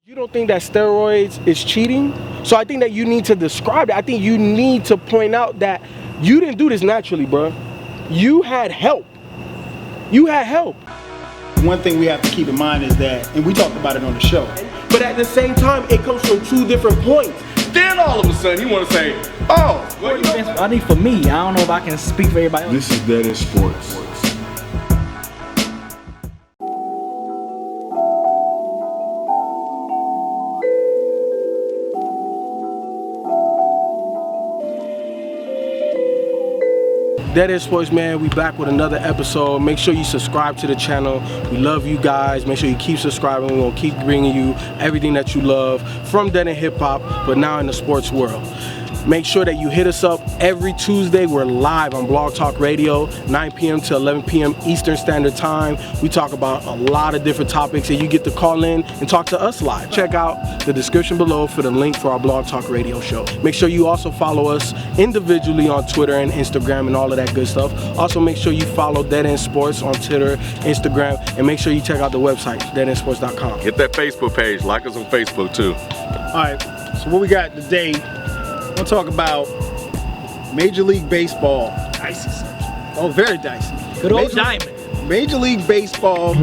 You don't think that steroids is cheating? So I think that you need to describe it. I think you need to point out that you didn't do this naturally, bro. You had help. You had help. One thing we have to keep in mind is that, and we talked about it on the show, but at the same time, it comes from two different points. Then all of a sudden, you want to say, oh, well, I think for me, I don't know if I can speak for everybody else. This is DeadEndSports. DeadEndSports, man, we back with another episode. Make sure you subscribe to the channel. We love you guys. Make sure you keep subscribing. We're gonna keep bringing you everything that you love from Dead and Hip Hop, but now in the sports world. Make sure that you hit us up every Tuesday. We're live on Blogtalkradio, 9 p.m. to 11 p.m. Eastern Standard Time. We talk about a lot of different topics, and you get to call in and talk to us live. Check out the description below for the link for our Blogtalkradio show. Make sure you also follow us individually on Twitter and Instagram and all of that good stuff. Also, make sure you follow DeadEndSports on Twitter, Instagram, and make sure you check out the website, DeadEndSports.com. Get that Facebook page. Like us on Facebook, too. all right, so what we got today, we'll talk about Major League Baseball. Dicey. Oh, very dicey. Good old diamond. Major League Baseball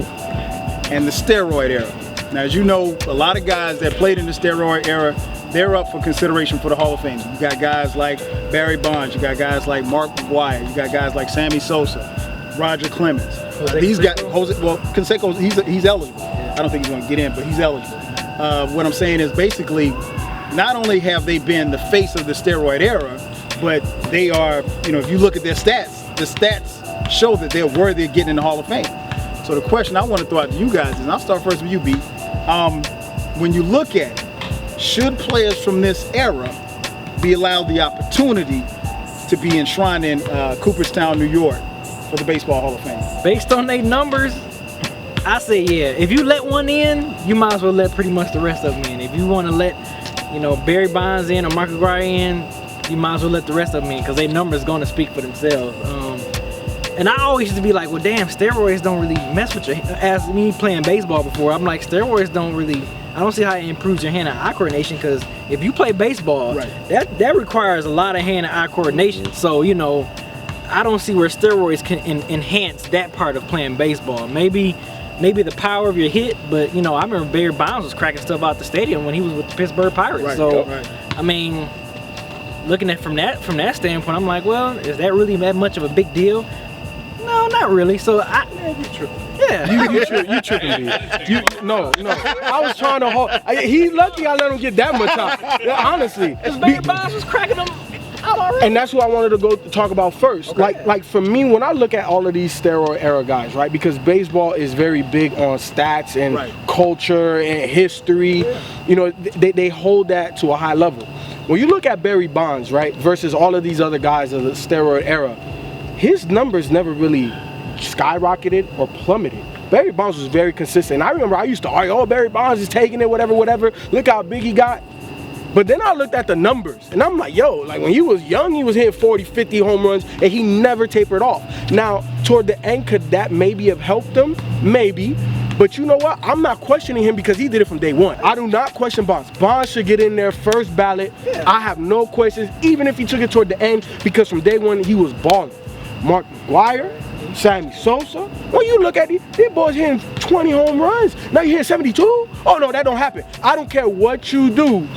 and the steroid era. Now, as you know, a lot of guys that played in the steroid era, they're up for consideration for the Hall of Fame. You got guys like Barry Bonds, you got guys like Mcgwire, you got guys like Sammy Sosa, Roger Clemens. These guys, Canseco, he's eligible. I don't think he's going to get in, but he's eligible. What I'm saying is basically, not only have they been the face of the steroid era, but they are, if you look at their stats, the stats show that they're worthy of getting in the Hall of Fame. So the question I want to throw out to you guys is, and I'll start first with you, B. When you look at it, should players from this era be allowed the opportunity to be enshrined in Cooperstown, New York for the Baseball Hall of Fame? Based on their numbers, I say yeah. If you let one in, you might as well let pretty much the rest of them in. If you want to let, Barry Bonds in or Mcgwire in, you might as well let the rest of them in, because their numbers going to speak for themselves. And I always used to be like, well, damn, steroids don't really mess with your, as me playing baseball before, I'm like, steroids don't really, I don't see how it improves your hand-eye coordination, because if you play baseball, right, that requires a lot of hand-eye coordination. So, I don't see where steroids can enhance that part of playing baseball. Maybe the power of your hit, but I remember Barry Bonds was cracking stuff out the stadium when he was with the Pittsburgh Pirates. Right, so, I mean, looking at from that standpoint, I'm like, well, is that really that much of a big deal? No, not really. So you tripping. Yeah, you tripping, B. No. I was trying to hold. He's lucky I let him get that much out. Yeah, honestly, Barry Bonds was cracking them out already. And that's what I wanted to go talk about first. Okay. Like for me, when I look at all of these steroid era guys, right? Because baseball is very big on stats and culture and history. Yeah. They hold that to a high level. When you look at Barry Bonds, right, versus all of these other guys of the steroid era, his numbers never really skyrocketed or plummeted. Barry Bonds was very consistent. I remember I used to argue, oh, Barry Bonds is taking it, whatever. Look how big he got. But then I looked at the numbers, and I'm like, yo, like when he was young, he was hitting 40, 50 home runs, and he never tapered off. Now, toward the end, could that maybe have helped him? Maybe. But you know what? I'm not questioning him because he did it from day one. I do not question Bonds. Bonds should get in there first ballot. Yeah. I have no questions, even if he took it toward the end, because from day one, he was balling. Mcgwire, Sammy Sosa. When you look at these boys hitting 20 home runs, now you're hitting 72? Oh no, that don't happen. I don't care what you do.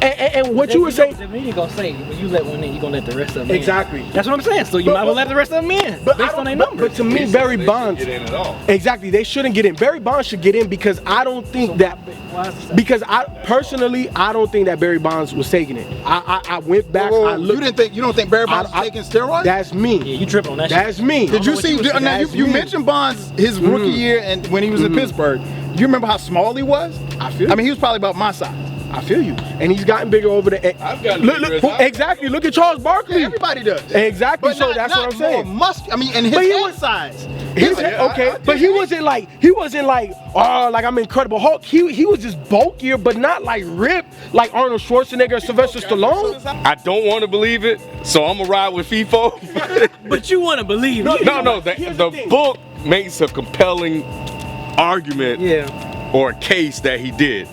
And what you were saying, then you're gonna say when you let one in, you're gonna let the rest of them exactly in. That's what I'm saying. So you might as well let the rest of them in, based on their numbers. But to me, Barry Bonds, exactly, they shouldn't get in. Barry Bonds should get in because I don't think because I don't think that Barry Bonds was taking it. I went back. I looked. You don't think Barry Bonds was taking steroids? That's me. Yeah, you tripping on that. That's me. Did you see? Now you mentioned Bonds his rookie year and when he was in Pittsburgh. You remember how small he was? I mean, he was probably about my size. I feel you. And he's gotten bigger over the. I've gotten bigger. Exactly. Look at Charles Barkley. Yeah, everybody does. Exactly. But so that's what I'm saying. And his head size. But he wasn't like, oh, like I'm Incredible Hulk. He was just bulkier, but not like ripped like Arnold Schwarzenegger or Sylvester Stallone. I don't want to believe it, so I'm gonna ride with FIFO. But you want to believe it. No. The book makes a compelling argument or a case that he did.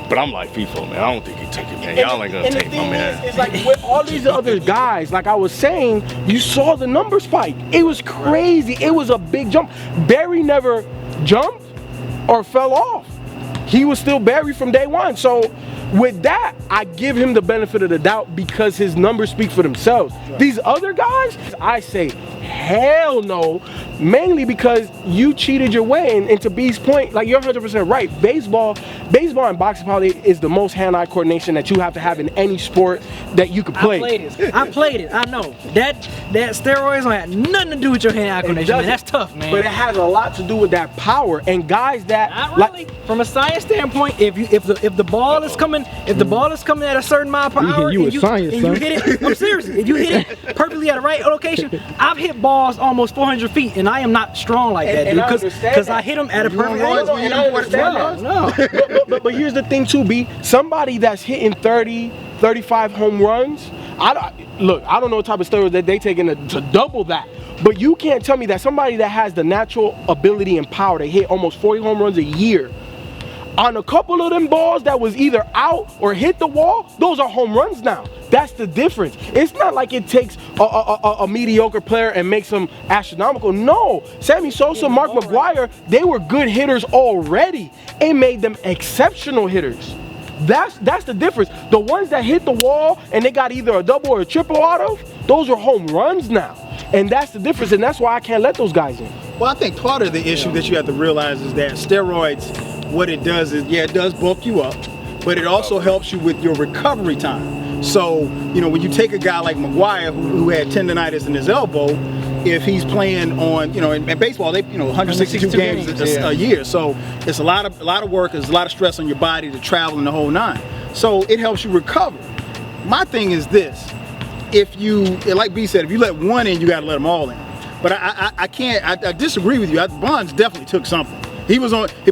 But I'm like FIFA, man. I don't think he took it, man. Y'all ain't gonna And the take my thing man. is, it's like with all these other guys, like I was saying, you saw the number spike. It was crazy. It was a big jump. Barry never jumped or fell off. He was still Barry from day one. So with that, I give him the benefit of the doubt because his numbers speak for themselves. Right. These other guys, I say, hell no. Mainly because you cheated your way. And to B's point, like you're 100% right. Baseball and boxing probably is the most hand-eye coordination that you have to have in any sport that you could play. I played it. I know. That steroids don't have nothing to do with your hand-eye coordination, man. That's tough, man. But it has a lot to do with that power. And guys that not really. From a science standpoint, if the ball is coming at a certain mile per hour, you hit it, I'm serious. If you hit it perfectly at the right location, I've hit balls almost 400 feet, and I am not strong like that, dude. Because I hit them at a perfect angle. No. But here's the thing too, B. Somebody that's hitting 30, 35 home runs. I don't know what type of steroids that they taking to double that. But you can't tell me that somebody that has the natural ability and power to hit almost 40 home runs a year, on a couple of them balls that was either out or hit the wall, those are home runs now. That's the difference. It's not like it takes a mediocre player and makes them astronomical. No, Sammy Sosa, Mark Mcgwire, they were good hitters already. It made them exceptional hitters. That's the difference. The ones that hit the wall and they got either a double or a triple out of, those are home runs now. And that's the difference, and that's why I can't let those guys in. Well, I think part of the issue that you have to realize is that steroids, what it does is, yeah, it does bulk you up, but it also helps you with your recovery time. So, when you take a guy like Mcgwire who had tendonitis in his elbow, if he's playing on, in baseball, they, 162 games a year. So it's a lot of work, there's a lot of stress on your body to travel in the whole nine. So it helps you recover. My thing is this, if you, like B said, if you let one in, you gotta let them all in. But I disagree with you. Bonds definitely took something.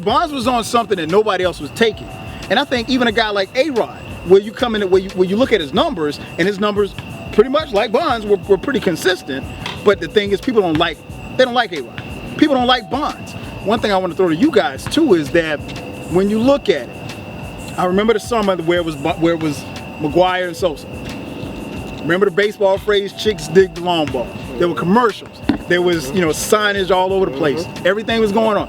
Bonds was on something that nobody else was taking. And I think even a guy like A-Rod, where you look at his numbers, and his numbers pretty much like Bonds were pretty consistent. But the thing is, people don't like A-Rod. People don't like Bonds. One thing I want to throw to you guys too is that when you look at it, I remember the summer where it was Mcgwire and Sosa. Remember the baseball phrase, chicks dig the long ball. There were commercials. There was, signage all over the place. Everything was going on.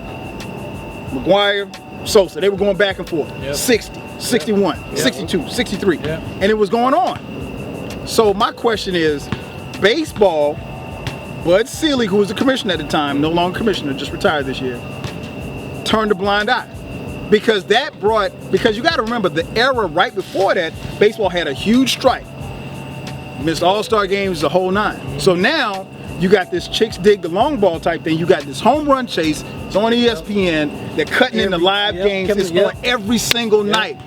Mcgwire, Sosa, they were going back and forth. Yep. 60, 61, yep. 62, 63. Yep. And it was going on. So my question is, baseball, Bud Selig, who was the commissioner at the time, no longer commissioner, just retired this year, turned a blind eye. Because you got to remember the era right before that, baseball had a huge strike. Missed all-star games, the whole nine. So now you got this chicks dig the long ball type thing. You got this home run chase. It's on ESPN. They're cutting in the live games. It's on every single night.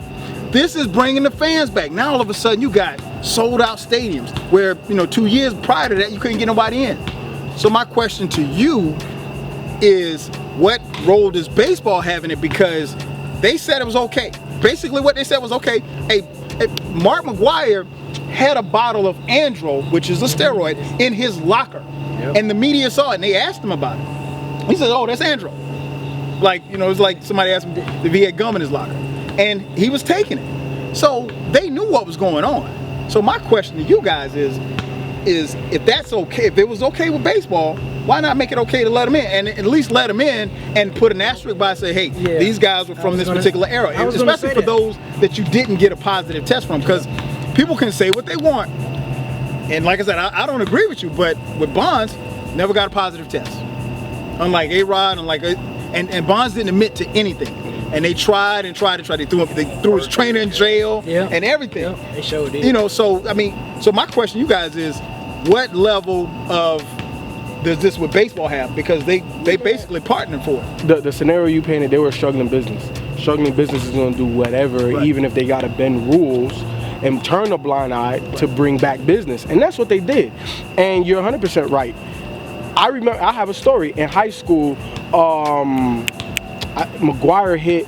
This is bringing the fans back. Now all of a sudden you got sold-out stadiums where 2 years prior to that you couldn't get nobody in. So my question to you is, what role does baseball have in it? Because they said it was okay. Basically what they said was okay. Hey, Mark Mcgwire had a bottle of Andro, which is a steroid, in his locker. Yep. And the media saw it and they asked him about it. He said, oh, that's Andro. Like, it was like somebody asked him if he had gum in his locker. And he was taking it. So they knew what was going on. So my question to you guys is if that's okay, if it was okay with baseball, why not make it okay to let them in? And at least let them in and put an asterisk by and say, hey, these guys were from this particular era. Especially for those that you didn't get a positive test from. Because people can say what they want. And like I said, I don't agree with you, but with Bonds, never got a positive test. Unlike A-Rod, and Bonds didn't admit to anything. And they tried. They threw his trainer in jail and everything. Yep. They sure did. So my question to you guys is, what level of does this with baseball have? Because they basically partnered for it. The scenario you painted, they were a struggling business. Struggling business is going to do whatever, even if they got to bend rules and turn a blind eye to bring back business. And that's what they did. And you're 100% right. I remember, I have a story. In high school, Mcgwire hit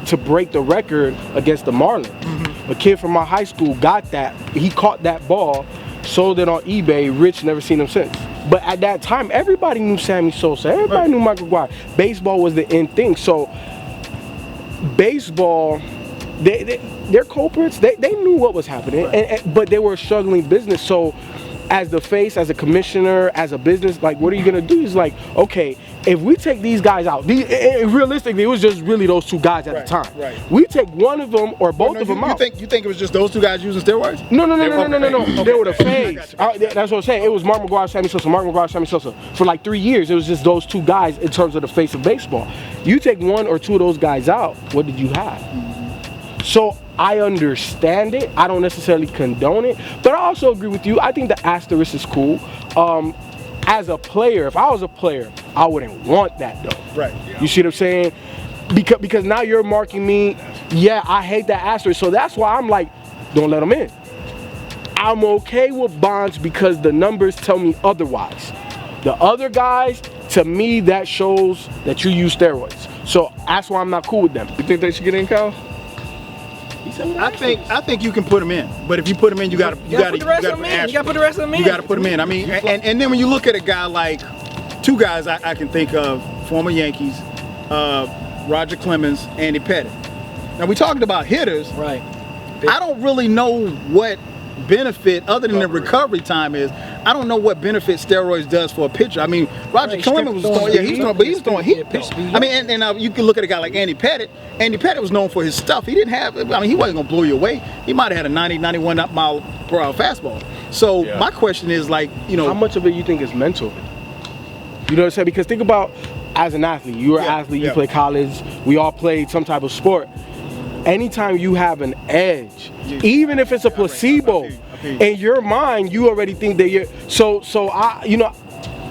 to break the record against the Marlins. Mm-hmm. A kid from my high school got that. He caught that ball, sold it on eBay. Rich, never seen him since. But at that time, everybody knew Sammy Sosa. Everybody knew Mcgwire. Baseball was the in thing. So baseball they're culprits. They knew what was happening, but they were a struggling business. So as the face, as a commissioner, as a business, like, what are you gonna do? Is like, okay, if we take these guys out, realistically, it was just really those two guys at the time. Right. We take one of them or both of them out. You think it was just those two guys using steroids? No. They were the face. That's what I'm saying. It was Mark McGwire, Sammy Sosa, Mark McGwire, Sammy Sosa. For like 3 years, it was just those two guys in terms of the face of baseball. You take one or two of those guys out, what did you have? So I understand it. I don't necessarily condone it, but I also agree with you. I think the asterisk is cool. As a player, if I was a player, I wouldn't want that though. Right. You see what I'm saying? Because now you're marking me. Yeah, I hate that asterisk. So that's why I'm like, don't let them in. I'm okay with Bonds because the numbers tell me otherwise. The other guys, to me, that shows that you use steroids. So that's why I'm not cool with them. You think they should get in, Kyle? I think you can put them in, but if you put them in, you gotta You gotta put the rest of them in. You gotta put the rest of them in. You gotta put them in. I mean, and then when you look at a guy like two guys I can think of, former Yankees, Roger Clemens, Andy Pettite. Now we talked about hitters. Right. I don't really know what benefit other than the recovery time is. I don't know what benefit steroids does for a pitcher. I mean, Roger Clemens was throwing, he was throwing heat. I mean, and you can look at a guy like Andy Pettite. Andy Pettite was known for his stuff. He didn't have, I mean, he wasn't gonna blow you away. He might have had a 90, 91 mile per hour fastball. So my question is, like, you know, how much of it you think is mental? You know what I'm saying? Because think about, as an athlete, you were an athlete, you play college, we all played some type of sport. Anytime you have an edge, even if it's a placebo, in your mind, you already think that you're, so you know,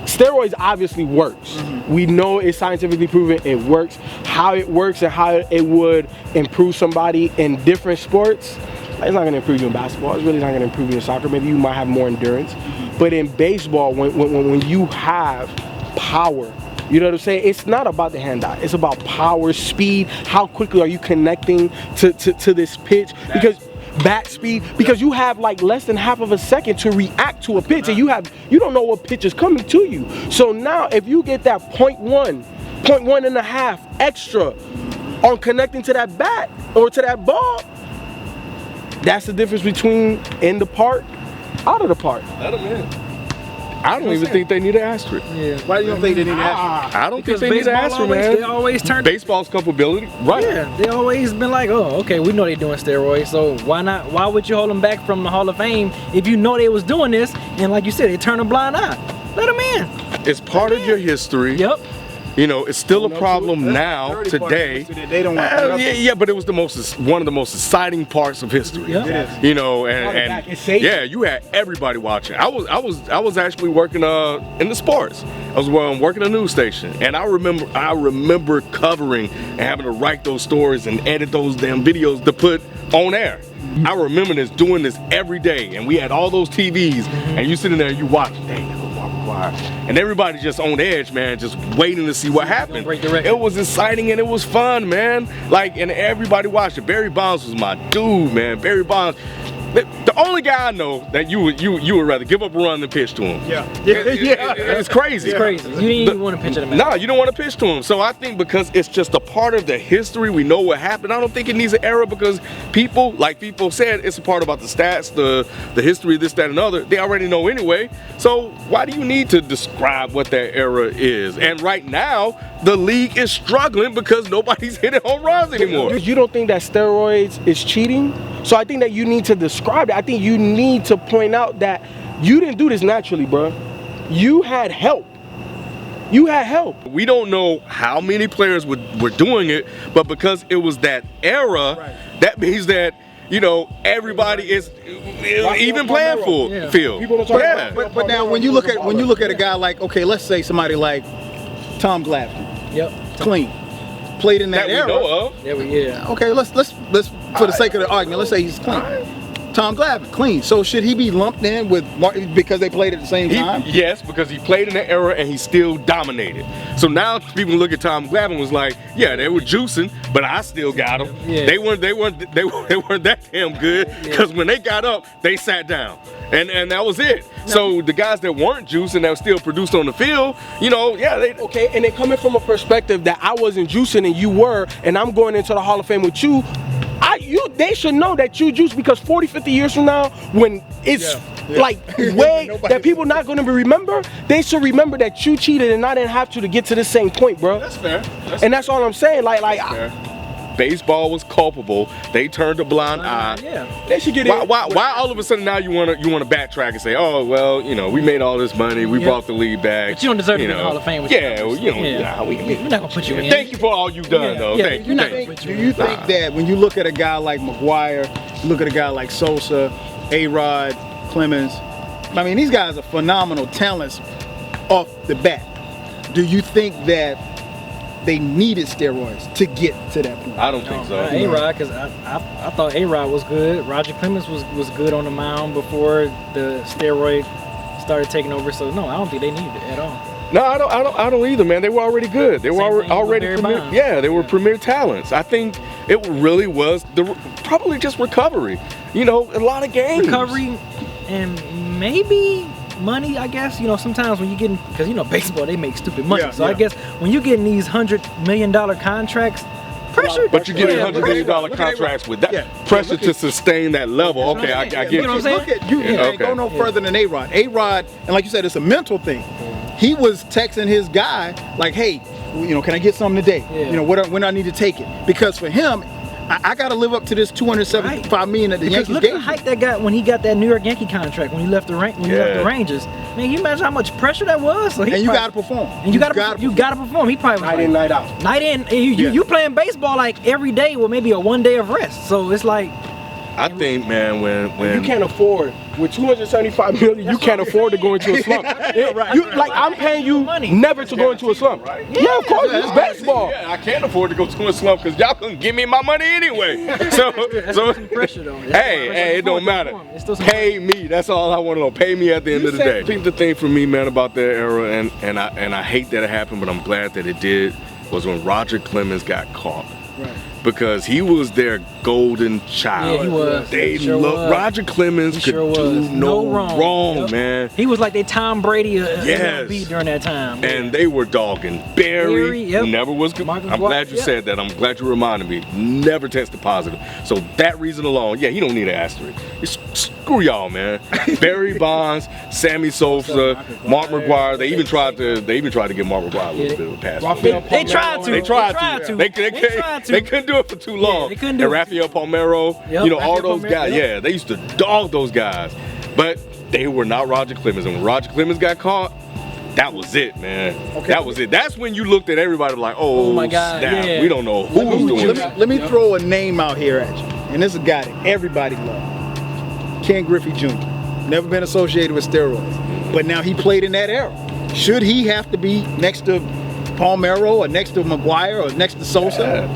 steroids obviously works. We know it's scientifically proven it works. How it works and how it would improve somebody in different sports, it's not gonna improve you in basketball, it's really not gonna improve you in soccer. Maybe you might have more endurance. But in baseball, when you have power, you know what I'm saying? It's not about the hand-eye. It's about power, speed. How quickly are you connecting to this pitch? Because bat speed. Because you have like less than half of a second to react to a pitch, and you don't know what pitch is coming to you. So now, if you get that 0.1 and a half extra on connecting to that bat or to that ball, that's the difference between in the park, out of the park. Let them in. I don't even think they need an asterisk. Yeah. why do you don't think they need an asterisk? I don't think Because they need an asterisk, man. they always turn. Baseball's culpability, right? Yeah, they always been like, oh, okay, we know they doing steroids, so why not? Why would you hold them back from the Hall of Fame if you know they was doing this? And like you said, they turn a blind eye. Let them in. It's part of your history. Yep. You know, it's still a problem now, today. They don't want but it was one of the most exciting parts of history. Yeah. You know, and yeah, you had everybody watching. I was actually working in the sports. I was working a news station, and I remember covering and having to write those stories and edit those damn videos to put on air. I remember doing this every day, and we had all those TVs, and you sitting there, and you watch, dang, and everybody just on edge, man, just waiting to see what happened. It was exciting and it was fun, man. Like, and everybody watched it. Barry Bonds was my dude, man. Barry Bonds, the only guy I know that you would rather give up a run than pitch to him. It's crazy. It's crazy. You didn't even want to pitch to him. No, you don't want to pitch to him. So I think because it's just a part of the history, we know what happened. I don't think it needs an era because people, like people said, it's a part about the stats, the history, this, that, and other. They already know anyway. So why do you need to describe what that era is? And right now, the league is struggling because nobody's hitting home runs anymore. You don't think that steroids is cheating? So I think that you need to describe it. I think you need to point out that you didn't do this naturally, bro. You had help. You had help. We don't know how many players were doing it, but because it was that era, that means that, you know, everybody is even playing field. People don't talk about but now when you look at a guy like, okay, let's say somebody like Tom Glavine. Yep. Clean. Played in that era. We know of. Okay, let's for the sake of the argument, let's say he's clean. Tom Glavine, clean. So should he be lumped in with because they played at the same time? Yes, because he played in that era and he still dominated. So now people look at Tom Glavine was like, yeah, they were juicing, but I still got them. Yeah. They weren't that damn good because when they got up, they sat down, and that was it. No. So the guys that weren't juicing that were still produced on the field, you know, okay, and they coming from a perspective that I wasn't juicing and you were, and I'm going into the Hall of Fame with you. they should know that you juice, because 40, 50 years from now, when it's like way that people not going to remember, they should remember that you cheated and I didn't have to get to the same point, bro. That's fair. That's all I'm saying. Baseball was culpable. They turned a blind eye. Yeah. They should get it. Why all of a sudden now you want to backtrack and say, oh well, we made all this money, we brought the league back. But you don't deserve to be in the Hall of Fame. We're not gonna put you in. Thank you for all you've done, though. Thank you. Do you think that when you look at a guy like Mcgwire, you look at a guy like Sosa, A-Rod, Clemens, I mean, these guys are phenomenal talents off the bat. Do you think that they needed steroids to get to that point? I don't think so. A-Rod, because I thought A-Rod was good. Roger Clemens was good on the mound before the steroid started taking over. So no, I don't think they needed it at all. No, I don't either, man. They were already good. They were already premier. Yeah, they were premier talents. I think it really was probably just recovery. A lot of games. Recovery and maybe money, I guess. Sometimes when you get, because baseball, they make stupid money. I guess when you get in these $100 million contracts, pressure. But you get $100 million contracts with that pressure to sustain that level. Okay, I get you. Know what I'm saying? Look at you. Can't go no further than A-Rod. A-Rod, and like you said, it's a mental thing. He was texting his guy like, "Hey, can I get something today? When I need to take it?" Because for him, I got to live up to this $275 million that the Yankees look gave. Look at the hype that got when he got that New York Yankee contract when he left the Rangers. Man, can you imagine how much pressure that was? So you got to perform. And you got to perform. He probably night in, night out. Night in. You playing baseball like every day with maybe a 1 day of rest. So it's like. I think, man, when you can't afford with $275 million, you can't afford to go into a slump. I'm paying you never to go into a slump. Right? Yeah, of course, it's baseball. Yeah, I can't afford to go to a slump because y'all couldn't give me my money anyway. So pressure though. Hey, it don't matter. Pay me. That's all I want to know. Pay me at the end of the day. I think the thing for me, man, about that era, and I hate that it happened, but I'm glad that it did, was when Roger Clemens got caught. Right. Because he was their golden child. Yeah, he was. They loved Roger Clemens. Could do no wrong, man. He was like their Tom Brady MLB during that time. And they were dogging Barry, who never was good. I'm glad you said that. I'm glad you reminded me. Never tested positive. So that reason alone, he don't need an asterisk. Screw y'all, man. Barry Bonds, Sammy Sosa, Mark McGwire. They even tried to give Mark McGwire a little bit of a pass. They tried to. They couldn't do it for too long. And Rafael Palmeiro, all those guys. Yeah, they used to dog those guys. But they were not Roger Clemens. And when Roger Clemens got caught, that was it, man. Okay. That was it. That's when you looked at everybody like, oh my God, snap. We don't know who's doing it. Let me throw a name out here at you. And this is a guy that everybody loves. Ken Griffey Jr. Never been associated with steroids. But now he played in that era. Should he have to be next to Palmeiro or next to Mcgwire or next to Sosa?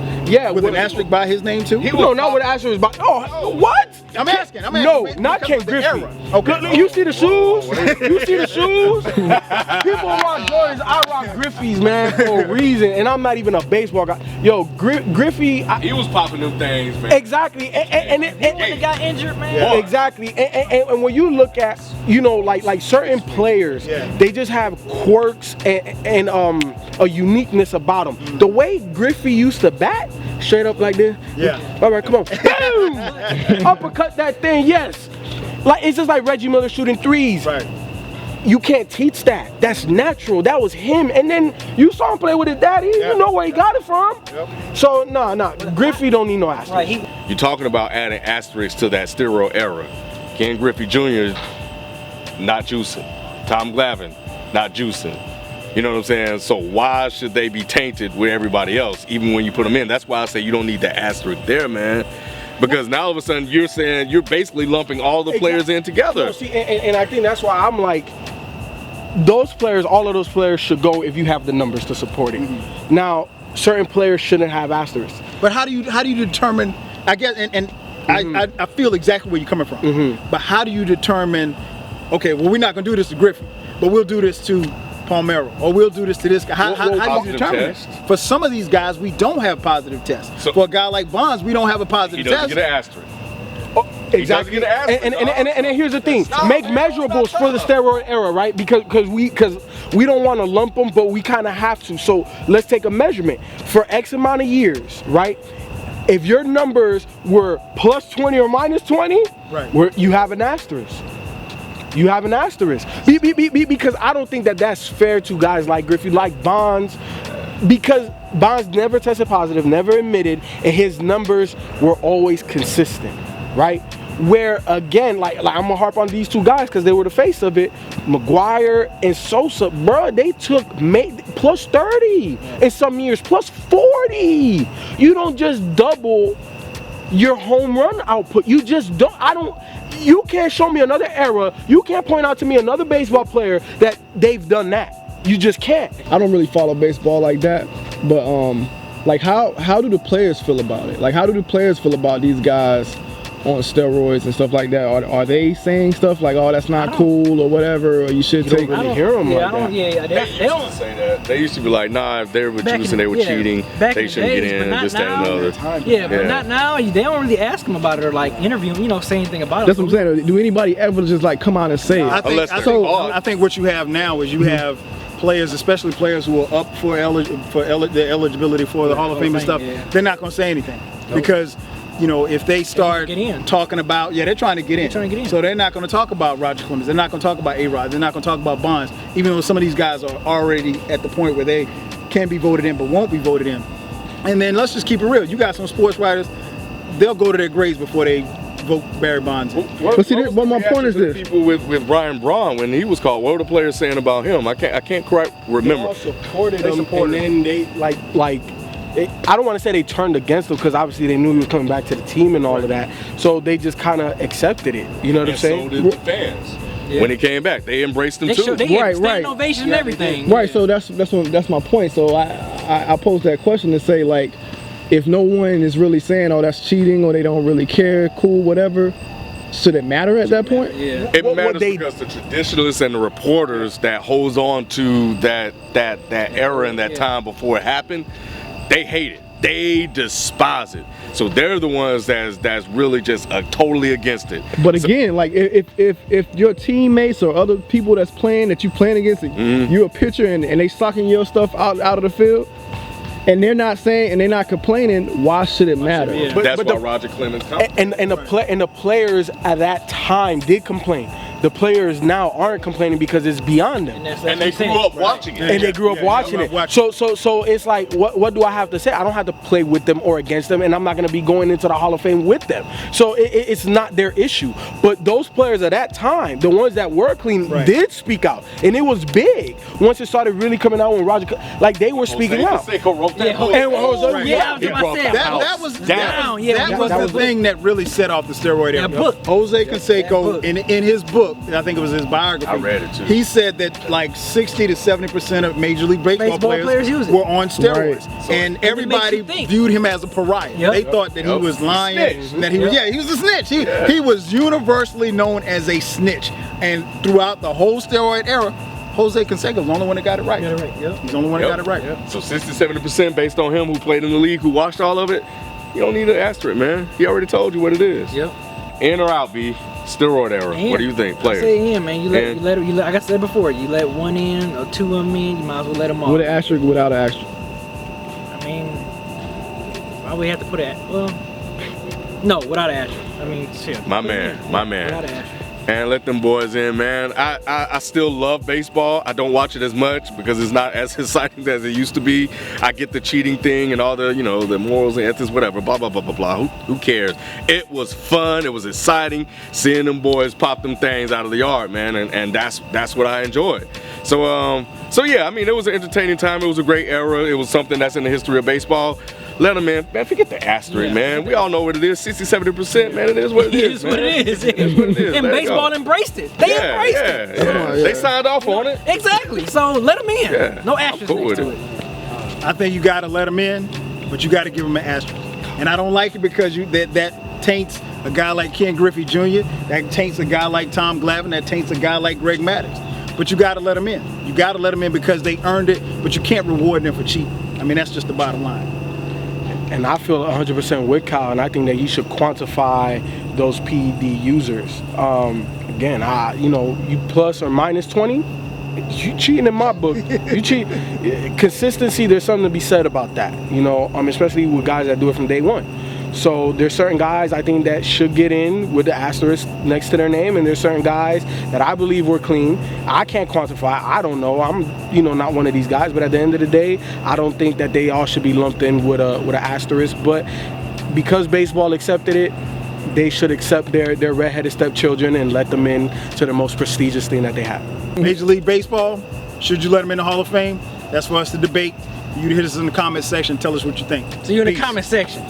With an asterisk by his name too? No, not with an asterisk by. Oh, what? I'm asking. No, not Ken Griffey. Okay. You see the shoes? You see the shoes? People rock Jordans. I rock Griffey's, man, for a reason. And I'm not even a baseball guy. Yo, Griffey. He was popping them things, man. Exactly. And when he got injured, man. Yeah. Exactly. And when you look at, like certain players, they just have quirks and a uniqueness about them. The way Griffey used to bat, straight up like this. Yeah. All right, come on. Boom! Uppercut that thing, yes. Like it's just like Reggie Miller shooting threes. Right. You can't teach that. That's natural. That was him. And then you saw him play with his daddy. You know where he got it from. Yep. So nah. Griffey don't need no asterisk. Right. You're talking about adding asterisks to that steroid era. Ken Griffey Jr. not juicing. Tom Glavine not juicing. You know what I'm saying? So why should they be tainted with everybody else, even when you put them in? That's why I say you don't need the asterisk there, man. Because now all of a sudden you're saying you're basically lumping all the players in together. No, see, and I think that's why I'm like, all of those players should go if you have the numbers to support it. Mm-hmm. Now, certain players shouldn't have asterisks. But how do you determine? I guess, I feel exactly where you're coming from. Mm-hmm. But how do you determine? Okay, well, we're not gonna do this to Griffey, but we'll do this to Palmeiro, or we'll do this to this guy. How do you determine it? For some of these guys, we don't have positive tests. So, for a guy like Bonds, we don't have a positive test. He doesn't get an asterisk. Oh, exactly. And then here's the thing: make measurables for the steroid era, right? Because we don't want to lump them, but we kind of have to. So let's take a measurement for X amount of years, right? If your numbers were plus 20 or minus 20, right, you have an asterisk. You have an asterisk. Because I don't think that that's fair to guys like Griffey, like Bonds, because Bonds never tested positive, never admitted, and his numbers were always consistent, right? Where again, like I'm gonna harp on these two guys because they were the face of it. Mcgwire and Sosa, bro, they took plus 30 in some years, plus 40. You don't just double your home run output. You just don't. You can't show me another era. You can't point out to me another baseball player that they've done that. You just can't. I don't really follow baseball like that, but like how do the players feel about it? Like how do the players feel about these guys on steroids and stuff like that? Are they saying stuff like, "Oh, that's not cool" or whatever, or you should take? I don't hear them like that. They don't say that. They used to be like, "Nah, if they were juicing, they were cheating. They shouldn't get in." This, that, and the other. Yeah, but not now. They don't really ask them about it or like interview them, say anything about it. That's what I'm saying. Do anybody ever just like come out and say it? I think what you have now is you have players, especially players who are up for the eligibility for the Hall of Fame and stuff. They're not going to say anything because, if they start talking about, they're trying to get in. So they're not going to talk about Roger Clemens. They're not going to talk about A-Rod. They're not going to talk about Bonds, even though some of these guys are already at the point where they can be voted in but won't be voted in. And then let's just keep it real. You got some sports writers, they'll go to their graves before they vote Barry Bonds. But see, my point is this: people with Brian Braun when he was called, what were the players saying about him? I can't quite remember. They all supported him, and then they I don't want to say they turned against him because obviously they knew he was coming back to the team and all of that. So they just kind of accepted it. You know what I'm saying? So did the fans. When he came back, they embraced him too. They had standing ovation and everything. Right. So that's my point. So I posed that question to say, like, if no one is really saying, "Oh, that's cheating," or they don't really care, cool, whatever, should it matter at that point? Yeah. It matters because the traditionalists and the reporters that holds on to that era and that time before it happened, they hate it. They despise it. So they're the ones that's really just totally against it. But again, like if your teammates or other people that's playing that you playing against, you're a pitcher and they sucking your stuff out of the field, and they're not saying and they're not complaining, why should it matter? Yeah. That's why Roger Clemens comes. And the players at that time did complain. The players now aren't complaining because it's beyond them. And they grew up watching it. And they grew up watching it. So it's like, what do I have to say? I don't have to play with them or against them, and I'm not going to be going into the Hall of Fame with them. So it's not their issue. But those players at that time, the ones that were clean, did speak out, and it was big. Once it started really coming out when Roger, like they were speaking out. That was the thing that really set off the steroid era. Jose Canseco, in his book, I think it was his biography. I read it too. He said that like 60 to 70% of Major League Baseball players were on steroids, and everybody viewed him as a pariah. They thought that he was lying, that he was a snitch. He was universally known as a snitch, and throughout the whole steroid era, Jose Canseco was the only one that got it right. He's the only one that got it right. So 60-70% based on him, who played in the league, who watched all of it. You don't need to asterisk, man. He already told you what it is. In or out, B. Steroid era. What do you think, players? I say in, man. You let like I said before, you let one in or two of them in, you might as well let them all. With an asterisk, without an asterisk. I mean, why we have to put it? Well, no, without an asterisk. I mean, shit. My man. Without an asterisk. And let them boys in, man. I still love baseball. I don't watch it as much because it's not as exciting as it used to be. I get the cheating thing and all the, the morals and ethics, whatever, blah, blah, blah, blah, blah. Who cares? It was fun. It was exciting seeing them boys pop them things out of the yard, man. And that's what I enjoyed. So yeah, I mean, it was an entertaining time. It was a great era. It was something that's in the history of baseball. Let them in. Man, forget the asterisk, man. We all know what it is. 60-70%, man. It is what it is. It is what it is. And baseball embraced it. They embraced it. Yeah. They signed off on it. Exactly. So let them in. Yeah. No asterisk next to it. I think you got to let them in, but you got to give them an asterisk. And I don't like it because that taints a guy like Ken Griffey Jr., that taints a guy like Tom Glavine, that taints a guy like Greg Maddux. But you got to let them in. You got to let them in because they earned it, but you can't reward them for cheating. I mean, that's just the bottom line. And I feel 100% with Kyle, and I think that you should quantify those PED users. Again, you plus or minus 20, you cheating in my book. You cheat. Consistency, there's something to be said about that, especially with guys that do it from day one. So there's certain guys I think that should get in with the asterisk next to their name, and there's certain guys that I believe were clean. I can't quantify. I don't know. I'm not one of these guys. But at the end of the day, I don't think that they all should be lumped in with an asterisk. But because baseball accepted it, they should accept their redheaded stepchildren and let them in to the most prestigious thing that they have. Major League Baseball, should you let them in the Hall of Fame? That's for us to debate. You hit us in the comment section. Tell us what you think. See you in the Peace. comment section.